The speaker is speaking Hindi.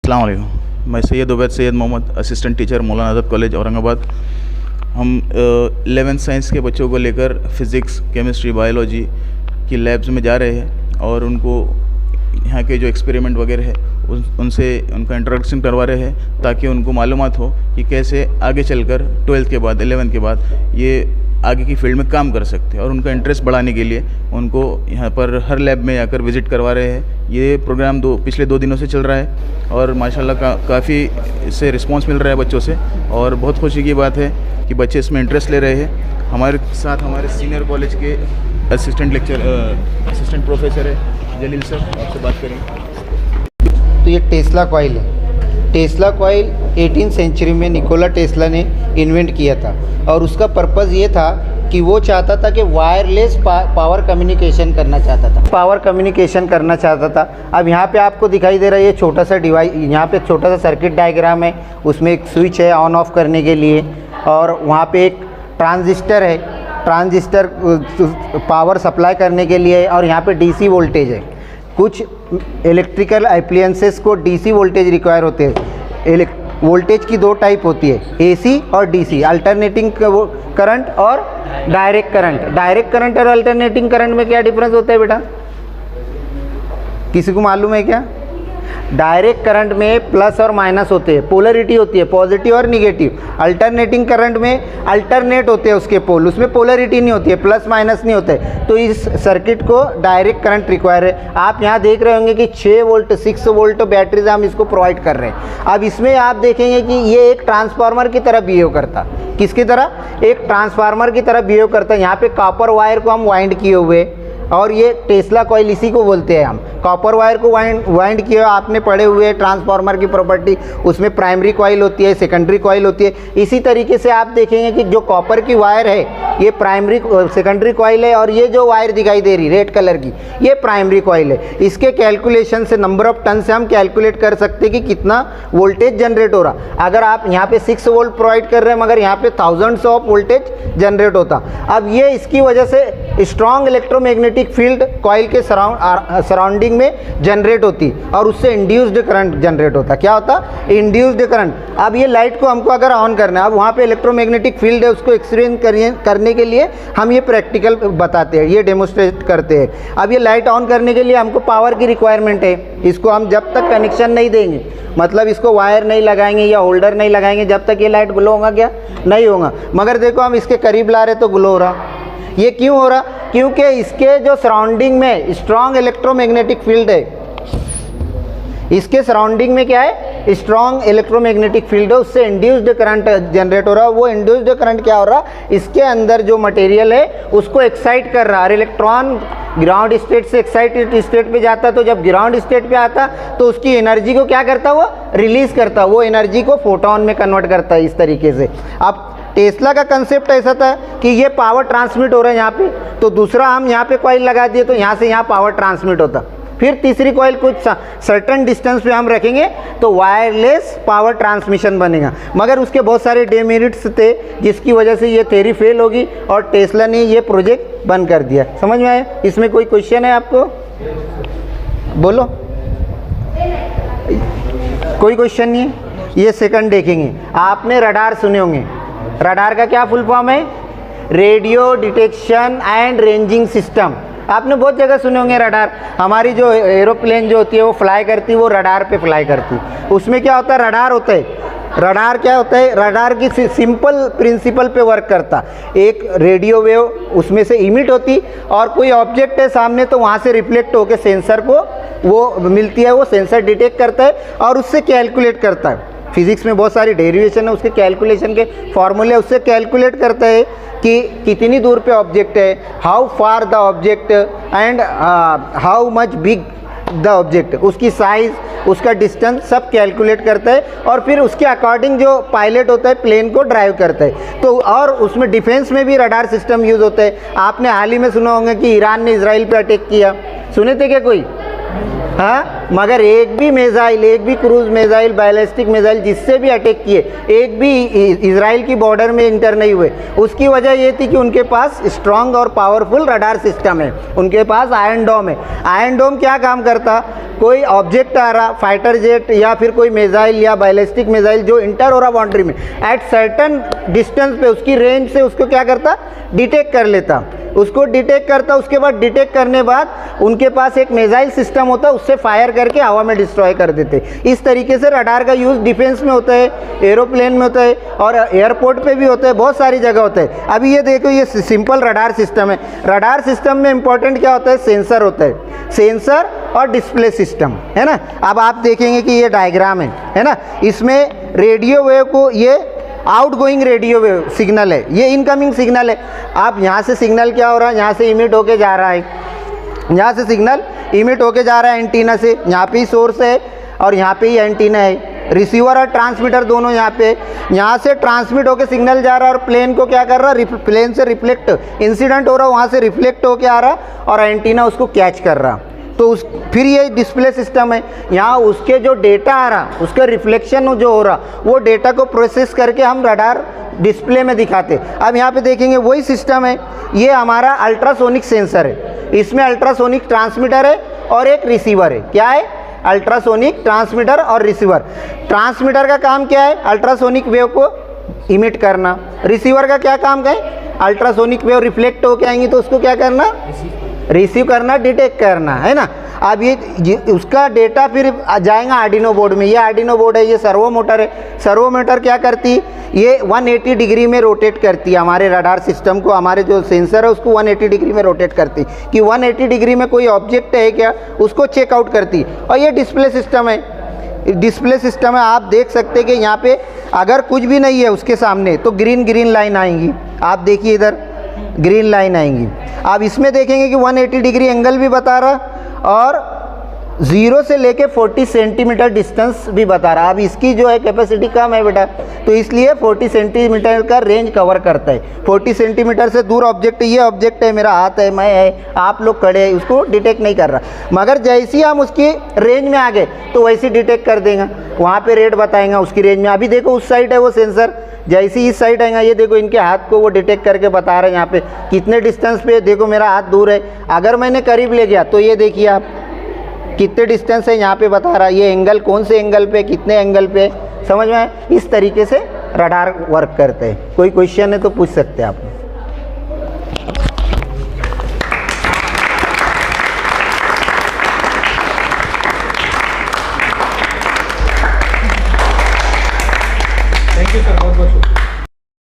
अस्सलाम वालेकुम। मैं सैयद उबैद सैयद मोहम्मद, असिस्टेंट टीचर मौलाना आज़ाद कॉलेज औरंगाबाद। हम 11th साइंस के बच्चों को लेकर फ़िज़िक्स, केमिस्ट्री, बायोलॉजी की लैब्स में जा रहे हैं और उनको यहाँ के जो एक्सपेरिमेंट वगैरह है उनसे उनका इंट्रोडक्शन करवा रहे हैं ताकि उनको मालूमात हो कि कैसे आगे चलकर 12th के बाद 11th के बाद ये आगे की फील्ड में काम कर सकते हैं। और उनका इंटरेस्ट बढ़ाने के लिए उनको यहाँ पर हर लैब में आकर विज़िट करवा रहे हैं। ये प्रोग्राम पिछले 2 दिनों से चल रहा है और माशाल्लाह काफ़ी इससे रिस्पांस मिल रहा है बच्चों से और बहुत खुशी की बात है कि बच्चे इसमें इंटरेस्ट ले रहे हैं। हमारे साथ हमारे सीनियर कॉलेज के असिस्टेंट प्रोफेसर है जलील सर, आपसे बात करेंगे। तो ये टेस्ला कॉइल है। टेस्ला कॉइल 18th सेंचुरी में निकोला टेस्ला ने इन्वेंट किया था और उसका पर्पज़ ये था कि वो चाहता था कि वायरलेस पावर कम्युनिकेशन करना चाहता था। अब यहाँ पे आपको दिखाई दे रहा है ये छोटा सा डिवाइस, यहाँ पे छोटा सा सर्किट डायग्राम है, उसमें एक स्विच है ऑन ऑफ करने के लिए और वहाँ पे एक ट्रांजिस्टर है, ट्रांजिस्टर पावर सप्लाई करने के लिए, और यहाँ पे डीसी वोल्टेज है। कुछ इलेक्ट्रिकल अप्लायंसेस को डीसी वोल्टेज रिक्वायर होते हैं। वोल्टेज की 2 टाइप होती है, एसी और डीसी, अल्टरनेटिंग करंट और डायरेक्ट करंट। डायरेक्ट करंट और अल्टरनेटिंग करंट में क्या डिफरेंस होता है बेटा, किसी को मालूम है क्या? डायरेक्ट करंट में प्लस और माइनस होते हैं, पोलरिटी होती है पॉजिटिव और निगेटिव। अल्टरनेटिंग करंट में अल्टरनेट होते हैं उसके पोल, उसमें पोलरिटी नहीं होती है, प्लस माइनस नहीं होते। तो इस सर्किट को डायरेक्ट करंट रिक्वायर है। आप यहाँ देख रहे होंगे कि 6 वोल्ट 6 वोल्ट बैटरीज हम इसको प्रोवाइड कर रहे हैं। अब इसमें आप देखेंगे कि ये एक ट्रांसफार्मर की तरह बिहेव करता। किसकी तरह? एक ट्रांसफार्मर की तरह बिहेव करता है। यहाँ पे कॉपर वायर को हम वाइंड किए हुए, और ये टेस्ला कॉइल इसी को बोलते हैं हम। कॉपर वायर को वाइंड किए, आपने पढ़े हुए ट्रांसफार्मर की प्रॉपर्टी, उसमें प्राइमरी कॉइल होती है, सेकेंडरी कॉइल होती है। इसी तरीके से आप देखेंगे कि जो कॉपर की वायर है ये प्राइमरी सेकेंडरी कॉइल है, और ये जो वायर दिखाई दे रही रेड कलर की ये प्राइमरी कॉइल है। इसके कैलकुलेशन से नंबर ऑफ टन से हम कैलकुलेट कर सकते हैं कि कितना वोल्टेज जनरेट हो रहा। अगर आप यहाँ पे 6 वोल्ट प्रोवाइड कर रहे हैं मगर यहाँ पे थाउजेंड्स ऑफ वोल्टेज जनरेट होता। अब ये इसकी वजह से स्ट्रॉन्ग इलेक्ट्रोमैग्नेटिक फील्ड कॉइल के सराउंडिंग में जनरेट होती और उससे इंड्यूस्ड करंट जनरेट होता। क्या होता? Induced current. अब ये लाइट को हमको अगर ऑन करना है, अब वहाँ पे इलेक्ट्रोमैग्नेटिक फील्ड है, उसको एक्सपीरियंस करने के लिए हम ये प्रैक्टिकल बताते हैं, ये डेमोस्ट्रेट करते हैं। अब ये लाइट ऑन करने के लिए हमको पावर की रिक्वायरमेंट है। इसको हम जब तक कनेक्शन नहीं देंगे, मतलब इसको वायर नहीं लगाएंगे या होल्डर नहीं लगाएंगे, जब तक ये लाइट ग्लो होगा क्या? नहीं होगा। मगर देखो हम इसके करीब ला रहे तो ग्लो हो रहा। ये क्यों हो रहा? क्योंकि इसके जो सराउंडिंग में स्ट्रॉन्ग इलेक्ट्रोमैग्नेटिक फील्ड है, इसके सराउंडिंग में क्या है? स्ट्रॉन्ग इलेक्ट्रोमैग्नेटिक फील्ड है, उससे इंड्यूस्ड करंट जनरेट हो रहा है। वो इंड्यूस्ड करंट क्या हो रहा? इसके अंदर जो मटेरियल है उसको एक्साइट कर रहा है। इलेक्ट्रॉन ग्राउंड स्टेट से एक्साइटेड स्टेट पे जाता, तो जब ग्राउंड स्टेट पे आता तो उसकी एनर्जी को क्या करता? वो रिलीज करता, वो एनर्जी को फोटोन में कन्वर्ट करता है इस तरीके से। अब टेस्ला का कंसेप्ट ऐसा था कि ये पावर ट्रांसमिट हो रहा है यहाँ पे, तो दूसरा हम यहाँ पे कॉइल लगा दिए तो यहाँ से यहाँ पावर ट्रांसमिट होता। फिर तीसरी कॉइल कुछ सर्टेन डिस्टेंस पे हम रखेंगे तो वायरलेस पावर ट्रांसमिशन बनेगा। मगर उसके बहुत सारे डेमेरिट्स थे जिसकी वजह से ये थ्योरी फेल होगी और टेस्ला ने ये प्रोजेक्ट बंद कर दिया। समझ में आया? इसमें कोई क्वेश्चन है आपको? बोलो। कोई क्वेश्चन नहीं है? ये सेकंड देखेंगे। आपने रडार सुने होंगे। रडार का क्या फुल फॉर्म है? Radio detection and ranging system. आपने बहुत जगह सुने होंगे रडार। हमारी जो एरोप्लेन जो होती है वो फ्लाई करती है, वो रडार पे फ्लाई करती है। उसमें क्या होता है? रडार होता है। रडार क्या होता है? रडार की सिंपल प्रिंसिपल पे वर्क करता। एक रेडियो वेव उसमें से इमिट होती और कोई ऑब्जेक्ट है सामने तो वहाँ से रिफ्लेक्ट होकर सेंसर को वो मिलती है, वो सेंसर डिटेक्ट करता है और उससे कैलकुलेट करता है। फिजिक्स में बहुत सारी डेरिवेशन है, उसके कैलकुलेशन के फॉर्मूले, उससे कैलकुलेट करता है कि कितनी दूर पे ऑब्जेक्ट है, how far the object and how much big the object, उसकी साइज़, उसका डिस्टेंस सब कैलकुलेट करता है और फिर उसके अकॉर्डिंग जो पायलट होता है प्लेन को ड्राइव करता है। तो और उसमें डिफेंस में भी रडार सिस्टम यूज़ होता है। आपने हाल ही में सुना होगा कि ईरान ने इजराइल पे अटैक किया, सुने थे क्या कोई? हाँ, मगर एक भी मिसाइल, एक भी क्रूज मिसाइल, बैलिस्टिक मिसाइल जिससे भी अटैक किए, एक भी इजराइल की बॉर्डर में इंटर नहीं हुए। उसकी वजह ये थी कि उनके पास स्ट्रांग और पावरफुल रडार सिस्टम है, उनके पास आयरन डोम है। आयरन डोम क्या काम करता, कोई ऑब्जेक्ट आ रहा, फाइटर जेट या फिर कोई मिसाइल या बैलिस्टिक मिसाइल जो इंटर हो रहा बाउंड्री में, एट सर्टन डिस्टेंस पे उसकी रेंज से उसको क्या करता, डिटेक्ट कर लेता, उसको डिटेक्ट करता। उसके बाद डिटेक्ट करने बाद उनके पास एक मिसाइल सिस्टम होता है, उससे फायर करके हवा में डिस्ट्रॉय कर देते। इस तरीके से रडार का यूज़ डिफेंस में होता है, एरोप्लेन में होता है और एयरपोर्ट पे भी होता है, बहुत सारी जगह होता है। अभी ये देखो, ये सिंपल रडार सिस्टम है। रडार सिस्टम में इंपॉर्टेंट क्या होता है, सेंसर होता है, सेंसर और डिस्प्ले सिस्टम, है ना। अब आप देखेंगे कि ये डायग्राम है ना, इसमें रेडियो वेव को, ये आउटगोइंग रेडियो वेव सिग्नल है, ये इनकमिंग सिग्नल है। आप यहाँ से सिग्नल क्या हो रहा है, यहाँ से इमिट होके जा रहा है, यहाँ से सिग्नल इमिट होके जा रहा है एंटीना से, यहाँ पे ही सोर्स है और यहाँ पे ही एंटीना है। रिसीवर और ट्रांसमीटर दोनों यहाँ पे, यहाँ से ट्रांसमिट होके सिग्नल जा रहा है और प्लेन को क्या कर रहा है, प्लेन से रिफ्लेक्ट इंसिडेंट हो रहा है, वहाँ से रिफ्लेक्ट होके आ रहा और एंटीना उसको कैच कर रहा। तो फिर ये डिस्प्ले सिस्टम है, यहाँ उसके जो डेटा आ रहा, उसका रिफ्लेक्शन जो हो रहा, वो डेटा को प्रोसेस करके हम रडार डिस्प्ले में दिखाते। अब यहाँ पे देखेंगे वही सिस्टम है, ये हमारा अल्ट्रासोनिक सेंसर है, इसमें अल्ट्रासोनिक ट्रांसमीटर है और एक रिसीवर है। क्या है, अल्ट्रासोनिक ट्रांसमीटर और रिसीवर। ट्रांसमीटर का काम क्या है, अल्ट्रासोनिक वेव को इमिट करना। रिसीवर का क्या काम है, अल्ट्रासोनिक वेव रिफ्लेक्ट होके आएंगी तो उसको क्या करना, रिसीव करना, डिटेक्ट करना, है ना। अब ये उसका डेटा फिर जाएगा आर्डिनो बोर्ड में। ये आर्डिनो बोर्ड है, ये सर्वो मोटर है। सर्वो मोटर क्या करती, ये 180 डिग्री में रोटेट करती है हमारे रडार सिस्टम को, हमारे जो सेंसर है उसको 180 डिग्री में रोटेट करती कि 180 डिग्री में कोई ऑब्जेक्ट है क्या, उसको चेकआउट करती। और ये डिस्प्ले सिस्टम है, डिस्प्ले सिस्टम है। आप देख सकते हैं कि यहाँ पे अगर कुछ भी नहीं है उसके सामने तो ग्रीन लाइन आएंगी। आप देखिए इधर ग्रीन लाइन आएंगी। आप इसमें देखेंगे कि 180 डिग्री एंगल भी बता रहा और 0 से लेके 40 सेंटीमीटर डिस्टेंस भी बता रहा। अब इसकी जो है कैपेसिटी कम है बेटा, तो इसलिए 40 सेंटीमीटर का रेंज कवर करता है। 40 सेंटीमीटर से दूर ऑब्जेक्ट, ये ऑब्जेक्ट है, मेरा हाथ है, मैं है, आप लोग खड़े हैं, उसको डिटेक्ट नहीं कर रहा। मगर जैसे ही हम उसकी रेंज में आ गए तो वैसे डिटेक्ट कर देगा, वहाँ पे रेट बताएगा उसकी रेंज में। अभी देखो उस साइड है वो सेंसर, जैसे ही इस साइड आएगा, ये देखो इनके हाथ को वो डिटेक्ट करके बता रहे हैं यहाँ पे कितने डिस्टेंस पे। देखो मेरा हाथ दूर है, अगर मैंने करीब ले गया तो ये देखिए आप कितने डिस्टेंस है यहाँ पे बता रहा है, ये एंगल कौन से एंगल पे, कितने एंगल पे। समझ में आए? इस तरीके से रडार वर्क करते हैं। कोई क्वेश्चन है तो पूछ सकते हैं आप।